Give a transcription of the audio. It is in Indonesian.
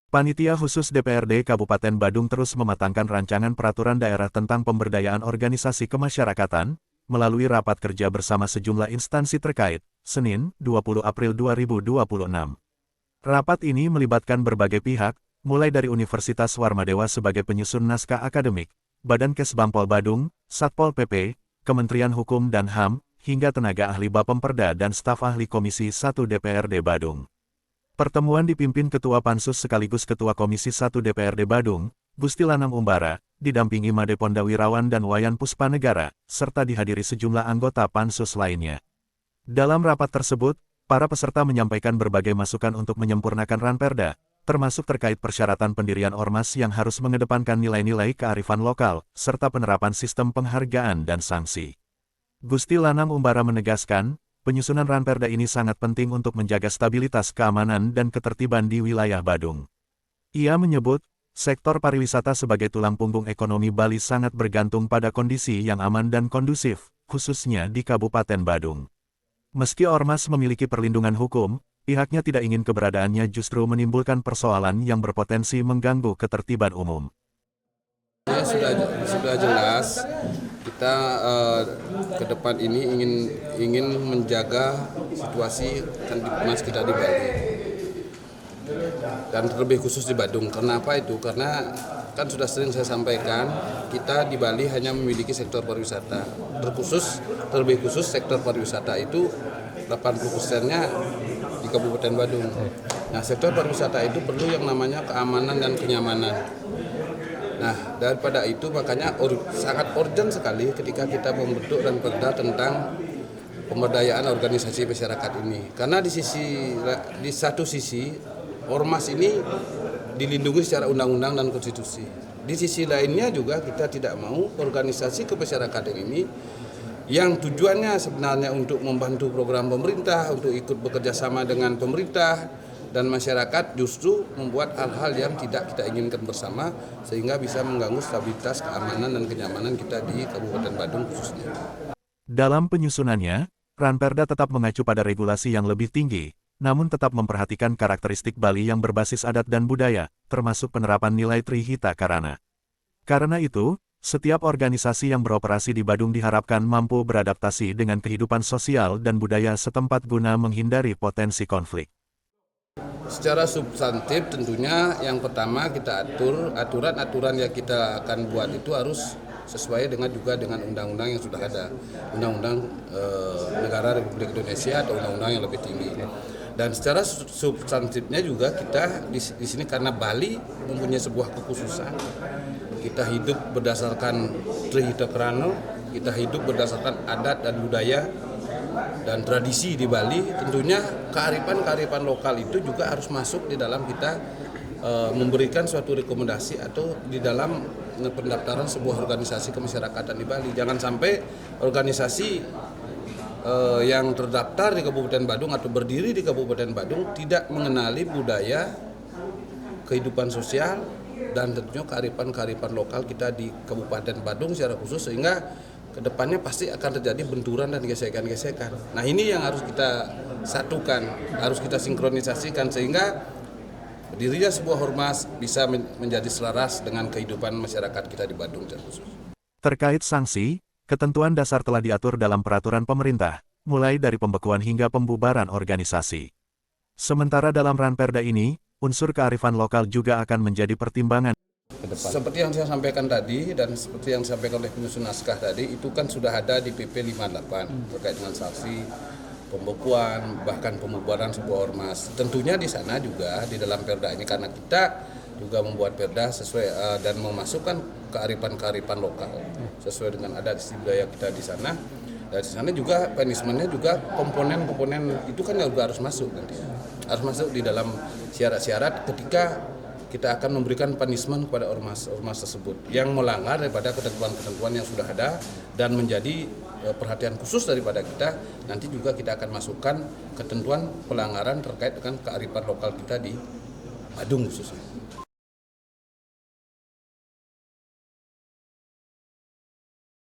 Panitia Khusus DPRD Kabupaten Badung terus mematangkan rancangan peraturan daerah tentang pemberdayaan organisasi kemasyarakatan, melalui rapat kerja bersama sejumlah instansi terkait, Senin, 20 April 2026. Rapat ini melibatkan berbagai pihak, mulai dari Universitas Warmadewa sebagai penyusun naskah akademik, Badan Kesbangpol Badung, Satpol PP, Kementerian Hukum dan HAM, hingga tenaga ahli Bapemperda dan staf ahli Komisi 1 DPRD Badung. Pertemuan dipimpin Ketua Pansus sekaligus Ketua Komisi 1 DPRD Badung, Gusti Lanang Umbara, didampingi Made Pondawirawan dan Wayan Puspanegara, serta dihadiri sejumlah anggota Pansus lainnya. Dalam rapat tersebut, para peserta menyampaikan berbagai masukan untuk menyempurnakan Ranperda, termasuk terkait persyaratan pendirian ormas yang harus mengedepankan nilai-nilai kearifan lokal, serta penerapan sistem penghargaan dan sanksi. Gusti Lanang Umbara menegaskan, penyusunan Ranperda ini sangat penting untuk menjaga stabilitas keamanan dan ketertiban di wilayah Badung. Ia menyebut, sektor pariwisata sebagai tulang punggung ekonomi Bali sangat bergantung pada kondisi yang aman dan kondusif, khususnya di Kabupaten Badung. Meski ormas memiliki perlindungan hukum, pihaknya tidak ingin keberadaannya justru menimbulkan persoalan yang berpotensi mengganggu ketertiban umum. Ya, sudah jelas kita ke depan ini ingin menjaga situasi Kamtipmas kita di Bali dan terlebih khusus di Badung. Kenapa itu? Karena kan sudah sering saya sampaikan, kita di Bali hanya memiliki sektor pariwisata. Terlebih khusus sektor pariwisata itu 80%-nya di Kabupaten Badung. Nah, sektor pariwisata itu perlu yang namanya keamanan dan kenyamanan. Nah, daripada itu makanya sangat urgent sekali ketika kita membentuk Ranperda tentang pemberdayaan organisasi masyarakat ini. Karena di satu sisi ormas ini dilindungi secara undang-undang dan konstitusi. Di sisi lainnya juga kita tidak mau organisasi kemasyarakatan ini yang tujuannya sebenarnya untuk membantu program pemerintah, untuk ikut bekerja sama dengan pemerintah dan masyarakat, justru membuat hal-hal yang tidak kita inginkan bersama sehingga bisa mengganggu stabilitas keamanan dan kenyamanan kita di Kabupaten Badung khususnya. Dalam penyusunannya, Ranperda tetap mengacu pada regulasi yang lebih tinggi, namun tetap memperhatikan karakteristik Bali yang berbasis adat dan budaya, termasuk penerapan nilai Trihita Karana. Karena itu, setiap organisasi yang beroperasi di Badung diharapkan mampu beradaptasi dengan kehidupan sosial dan budaya setempat guna menghindari potensi konflik. Secara substantif tentunya yang pertama kita aturan-aturan yang kita akan buat itu harus sesuai dengan undang-undang yang sudah ada, undang-undang negara Republik Indonesia atau undang-undang yang lebih tinggi. Dan secara substantifnya juga kita di sini karena Bali mempunyai sebuah kekhususan, kita hidup berdasarkan Trihita Karana, kita hidup berdasarkan adat dan budaya dan tradisi di Bali. Tentunya kearifan lokal itu juga harus masuk di dalam kita memberikan suatu rekomendasi atau di dalam pendaftaran sebuah organisasi kemasyarakatan di Bali. Jangan sampai organisasi yang terdaftar di Kabupaten Badung atau berdiri di Kabupaten Badung tidak mengenali budaya, kehidupan sosial, dan tentunya kearifan lokal kita di Kabupaten Badung secara khusus, sehingga kedepannya pasti akan terjadi benturan dan gesekan-gesekan. Nah, ini yang harus kita satukan, harus kita sinkronisasikan sehingga berdirinya sebuah ormas bisa menjadi selaras dengan kehidupan masyarakat kita di Badung secara khusus. Terkait sanksi, ketentuan dasar telah diatur dalam peraturan pemerintah, mulai dari pembekuan hingga pembubaran organisasi. Sementara dalam Ranperda ini, unsur kearifan lokal juga akan menjadi pertimbangan. Seperti yang saya sampaikan tadi dan seperti yang disampaikan oleh penyusun naskah tadi, itu kan sudah ada di PP 58 terkait dengan sanksi, pembekuan, bahkan pembubaran sebuah ormas. Tentunya di sana juga di dalam perda ini karena kita juga membuat perda sesuai dan memasukkan kearifan lokal sesuai dengan adat budaya kita di sana. Dan di sana juga punishment-nya juga komponen-komponen itu kan juga harus masuk nanti. Harus masuk di dalam syarat-syarat ketika kita akan memberikan punishment kepada ormas tersebut yang melanggar daripada ketentuan-ketentuan yang sudah ada dan menjadi perhatian khusus daripada kita. Nanti juga kita akan masukkan ketentuan pelanggaran terkait dengan kearifan lokal kita di Badung khususnya.